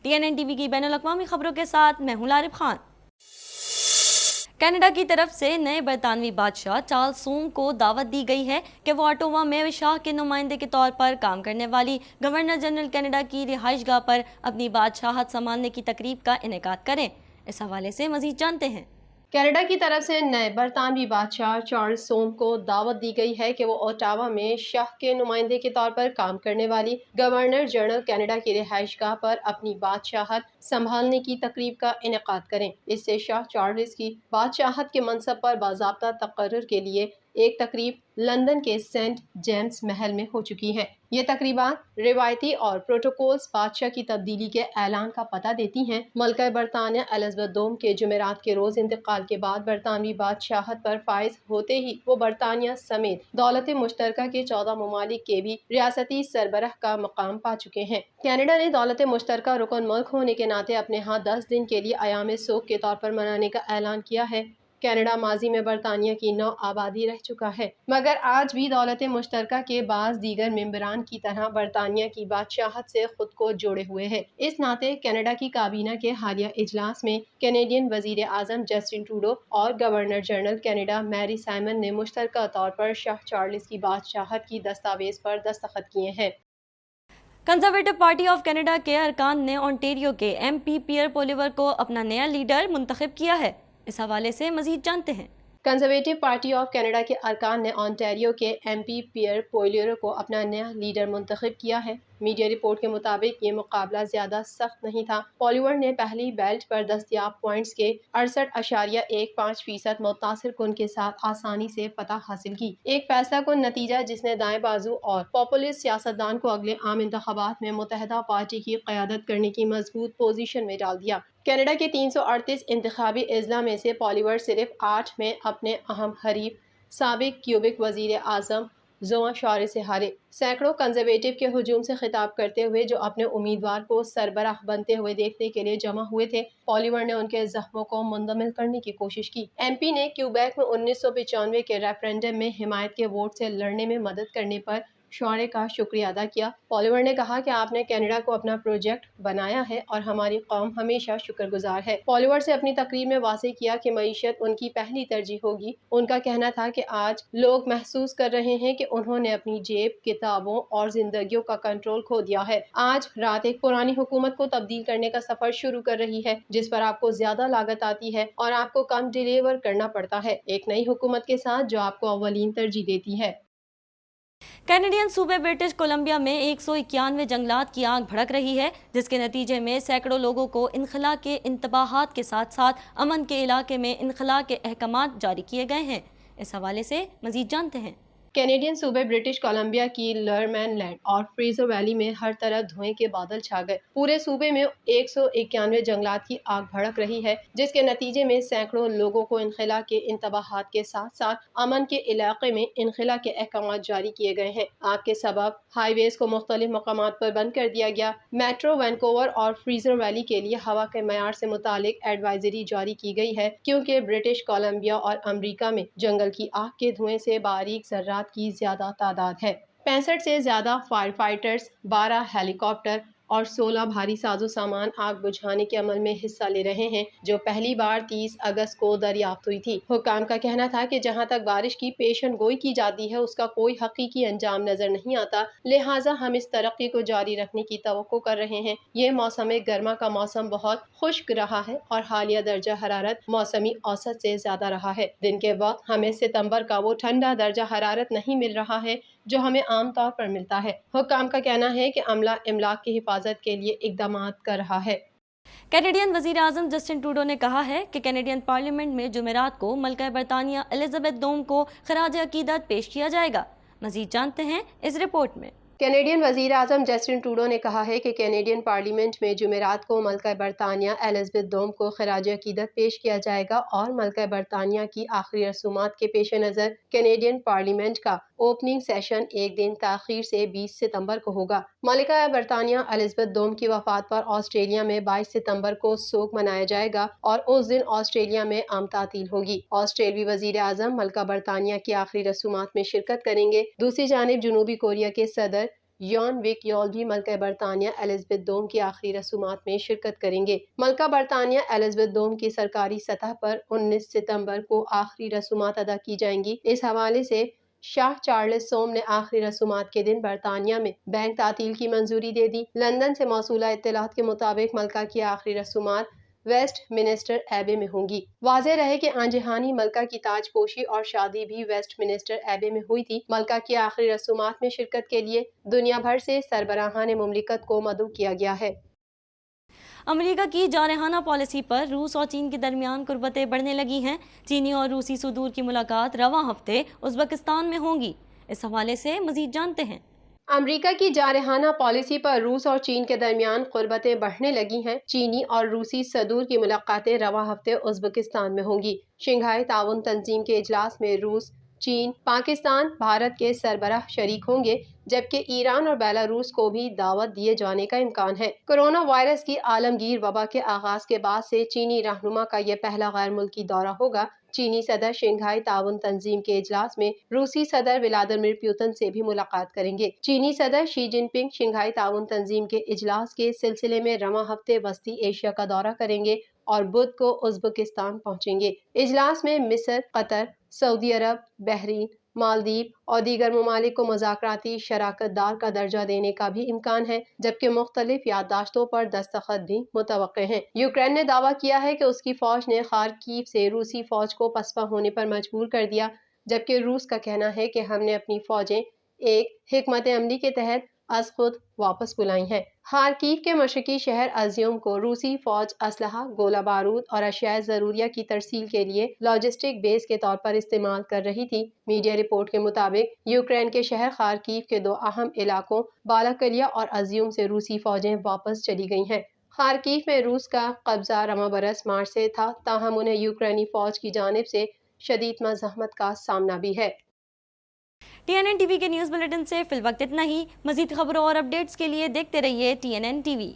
TNN TV की बैनुल-अक़वामी खबरों के साथ मैं हूं लारिब खान। कनाडा की तरफ से नए बरतानवी बादशाह चार्ल्स सोम को दावत दी गई है कि वो ऑटोवा में शाह के नुमाइंदे के तौर पर काम करने वाली गवर्नर जनरल कनाडा की रिहाइशगाह पर अपनी बादशाहत संभालने की तकरीब का इनेकाद करें। इस हवाले से मजीद जानते हैं। कनाडा की तरफ से नए बरतानवी बादशाह चार्ल्स सोम को दावत दी गई है कि वो ओटावा में शाह के नुमाइंदे के तौर पर काम करने वाली गवर्नर जनरल कनाडा की रिहाइशगाह पर अपनी बादशाहत संभालने की तकरीब का इनेकाद करें। इससे शाह चार्ल्स की बादशाहत के मनसब पर बाज़ाब्ता तकर्रुर के लिए एक तकरीब लंदन के सेंट जेम्स महल में हो चुकी है। ये तकरीबात रिवायती और प्रोटोकॉल्स बादशाह की तब्दीली के ऐलान का पता देती हैं। मलका बरतानिया एलिज़ाबेथ दोम के जुमेरात के रोज इंतकाल के बाद बरतानवी बादशाहत पर फाइज होते ही वो बरतानिया समेत दौलत मुश्तरका के 14 ममालिक के भी रियासती सरबराह का मकाम पा चुके हैं। कनाडा ने दौलत मुश्तरका रुकन मुल्क होने के नाते अपने यहाँ 10 दिन के लिए अयाम सोग के तौर पर मनाने का ऐलान किया है। कनाडा माजी में बरतानिया की 9 आबादी रह चुका है, मगर आज भी दौलत मुश्तरका के बाज़ दीगर मेंबरान की तरह बरतानिया की बादशाहत से खुद को जोड़े हुए है। इस नाते कनाडा की काबीना के हालिया इजलास में कैनेडियन वजीर आज़म जस्टिन ट्रूडो और governor general Canada Mary Simon ने मुश्तरका तौर पर शाह चार्ल्स की बादशाहत की दस्तावेज पर दस्तखत किए हैं। कंजर्वेटिव पार्टी ऑफ कनाडा के अरकान ने ओंटारियो के MP पियर पोलिवर को अपना नया लीडर मुंतखब किया है। इस हवाले से मजीद जानते हैं। कंजर्वेटिव पार्टी ऑफ कनाडा के अरकान ने ओंटारियो के MP पियर पोलिवर को अपना नया लीडर मुंतखब किया है। मीडिया रिपोर्ट के मुताबिक ये मुकाबला ज्यादा सख्त नहीं था। पोलिवर ने पहली बेल्ट पर दस्तयाब पॉइंट्स के 68.15% मुतासिर कुन के साथ आसानी से फतह हासिल की। एक फैसला कुन नतीजा जिसने दाएं बाजू और पॉपुलिस्ट सियासतदान को अगले आम इंतखाबात में मुत्तहदा पार्टी की क़यादत करने की मजबूत पोजीशन में डाल दिया। कनाडा के 338 इंतखाबी अजला में से पोलिवर सिर्फ 8 में अपने अहम हरीफ साबिक क्यूबिक वजीर आज़म जोआ शौरी से हारे। सैकड़ों कंजर्वेटिव के हुजूम से खिताब करते हुए जो अपने उम्मीदवार को सरबराह बनते हुए देखने के लिए जमा हुए थे, पोलिवर ने उनके जख्मों को मुंदमिल करने की कोशिश की। MP ने क्यूबेक में 1995 के रेफरेंडम में हिमायत के वोट से लड़ने में मदद करने पर शौरे का शुक्रिया अदा किया। पोलिवर ने कहा कि आपने कनाडा को अपना प्रोजेक्ट बनाया है और हमारी कौम हमेशा शुक्रगुजार है। पोलिवर से अपनी तकरीर में वाज़ेह किया कि मईशत उनकी पहली तरजीह होगी। उनका कहना था कि आज लोग महसूस कर रहे हैं कि उन्होंने अपनी जेब, किताबों और जिंदगियों का कंट्रोल खो दिया है। आज रात एक पुरानी हुकूमत को तब्दील करने का सफर शुरू कर रही है, जिस पर आपको ज्यादा लागत आती है और आपको कम डिलीवर करना पड़ता है, एक नई हुकूमत के साथ जो आपको अव्वलीन तरजीह देती है। कैनेडियन सूबे ब्रिटिश कोलंबिया में 191 जंगलात की आग भड़क रही है, जिसके नतीजे में सैकड़ों लोगों को इनखला के इंतबाहात के साथ साथ अमन के इलाके में इनखला के अहकामात जारी किए गए हैं। इस हवाले से मजीद जानते हैं। कैनेडियन सूबे ब्रिटिश कोलंबिया की लरमैनलैंड और फ्रेजर वैली में हर तरफ धुएं के बादल छा गए। पूरे सूबे में 191 जंगलात की आग भड़क रही है, जिसके नतीजे में सैकड़ों लोगों को इनखला के इंतबाहात के साथ साथ अमन के इलाके में इनखला के अहकामात जारी किए गए हैं। आग के सबब हाईवेज को मुख्तलिफ मकामात पर बंद कर दिया गया। मेट्रो वैनकूवर और फ्रेजर वैली के लिए हवा के मयार से मुतालिक एडवाइजरी जारी की गई है, क्योंकि ब्रिटिश कोलंबिया और अमरीका में जंगल की आग के धुएं से बारीक ज़र्रात की ज्यादा तादाद है। 65 से ज्यादा फायर फाइटर्स, 12 हेलीकॉप्टर और 16 भारी साजो सामान आग बुझाने के अमल में हिस्सा ले रहे हैं, जो पहली बार 30 अगस्त को दरियाफ्त हुई थी। हुक्काम का कहना था कि जहां तक बारिश की पेशन गोई की जाती है उसका कोई हकीकी अंजाम नजर नहीं आता, लिहाजा हम इस तरक्की को जारी रखने की तवक्को कर रहे हैं। ये मौसम गर्मा का मौसम बहुत खुश्क रहा है और हालिया दर्जा हरारत मौसमी औसत से ज्यादा रहा है। दिन के वक्त हमें सितंबर का वो ठंडा दर्जा हरारत नहीं मिल रहा है जो हमें आम तौर पर मिलता है। हुक्काम का कहना है कि अमला इमलाक की हिफाजत के लिए इक़दामात कर रहा है। कैनेडियन वजीर आज़म जस्टिन ट्रूडो ने कहा है कि कैनेडियन पार्लियामेंट में जुमेरात को मलका बरतानिया एलिज़ाबेथ दोम को खराज अकीदत पेश किया जाएगा। मजीद जानते हैं इस रिपोर्ट में। कैनेडियन वजीर आज़म जस्टिन ट्रूडो ने कहा है कि कैनेडियन पार्लियामेंट में जुमेरात को मलका बरतानिया एलिज़ाबेथ दोम को खराज अकीदत पेश किया जाएगा और मलका बरतानिया की आखिरी रसूमात के पेश नज़र कैनेडियन पार्लियामेंट का ओपनिंग सेशन एक दिन ताखीर से 20 सितंबर को होगा। मलिका बरतानिया एलिज़ाबेथ दोम की वफात पर ऑस्ट्रेलिया में 22 सितंबर को सोग मनाया जाएगा और उस दिन ऑस्ट्रेलिया में आम तातील होगी। ऑस्ट्रेलियाई वजीर आज़म मलिका बरतानिया की आखिरी रसूमात में शिरकत करेंगे। दूसरी जानिब जनूबी कोरिया के सदर یان وک یول بھی ملکہ برطانیہ ایلزابتھ دوم کی آخری رسومات میں شرکت کریں گے۔ ملکہ برطانیہ ایلزابتھ دوم کی سرکاری سطح پر 19 ستمبر کو آخری رسومات ادا کی جائیں گی۔ اس حوالے سے شاہ چارلس سوم نے آخری رسومات کے دن برطانیہ میں بینک تعطیل کی منظوری دے دی۔ لندن سے موصولہ اطلاعات کے مطابق ملکہ کی آخری رسومات ویسٹ منسٹر ایبے میں ہوں گی۔ واضح رہے کہ آن جہانی ملکہ کی تاج پوشی اور شادی بھی ویسٹ منسٹر ایبے میں ہوئی تھی۔ ملکہ کی آخری رسومات میں شرکت کے لیے دنیا بھر سے سربراہان مملکت کو مدعو کیا گیا ہے۔ امریکہ کی جارحانہ پالیسی پر روس اور چین کے درمیان قربتیں بڑھنے لگی ہیں۔ چینی اور روسی صدور کی ملاقات رواں ہفتے ازبکستان میں ہوں گی۔ اس حوالے سے مزید جانتے ہیں۔ امریکہ کی جارحانہ پالیسی پر روس اور چین کے درمیان قربتیں بڑھنے لگی ہیں۔ چینی اور روسی صدور کی ملاقاتیں رواں ہفتے ازبکستان میں ہوں گی۔ شنگھائی تعاون تنظیم کے اجلاس میں روس، چین، پاکستان، بھارت کے سربراہ شریک ہوں گے، جبکہ ایران اور بیلاروس کو بھی دعوت دیے جانے کا امکان ہے۔ کورونا وائرس کی عالمگیر وبا کے آغاز کے بعد سے چینی رہنما کا یہ پہلا غیر ملکی دورہ ہوگا۔ چینی صدر شنگھائی تعاون تنظیم کے اجلاس میں روسی صدر ولادیمیر پوتن سے بھی ملاقات کریں گے۔ چینی صدر شی جن پنگ شنگھائی تعاون تنظیم کے اجلاس کے سلسلے میں رواں ہفتے وسطی ایشیا کا دورہ کریں گے اور بدھ کو ازبکستان پہنچیں گے۔ اجلاس میں مصر، قطر، سعودی عرب، بحرین، مالدیپ اور دیگر ممالک کو مذاکراتی شراکت دار کا درجہ دینے کا بھی امکان ہے، جبکہ مختلف یادداشتوں پر دستخط بھی متوقع ہیں۔ یوکرین نے دعویٰ کیا ہے کہ اس کی فوج نے خارکیو سے روسی فوج کو پسپا ہونے پر مجبور کر دیا، جبکہ روس کا کہنا ہے کہ ہم نے اپنی فوجیں ایک حکمت عملی کے تحت از خود واپس بلائی ہیں۔ خارکیو کے مشرقی شہر ازیوم کو روسی فوج اسلحہ، گولہ بارود اور اشیاء ضروریہ کی ترسیل کے لیے لاجسٹک بیس کے طور پر استعمال کر رہی تھی۔ میڈیا رپورٹ کے مطابق یوکرین کے شہر خارکیو کے دو اہم علاقوں بالاکلیا اور ازیوم سے روسی فوجیں واپس چلی گئی ہیں۔ خارکیو میں روس کا قبضہ رواں برس مارچ سے تھا، تاہم انہیں یوکرینی فوج کی جانب سے شدید مزاحمت کا سامنا بھی ہے۔ TNN ٹی وی کے نیوز بلیٹن سے فی الوقت اتنا ہی۔ مزید خبروں اور اپڈیٹس کے لیے دیکھتے رہیے TNN ٹی وی۔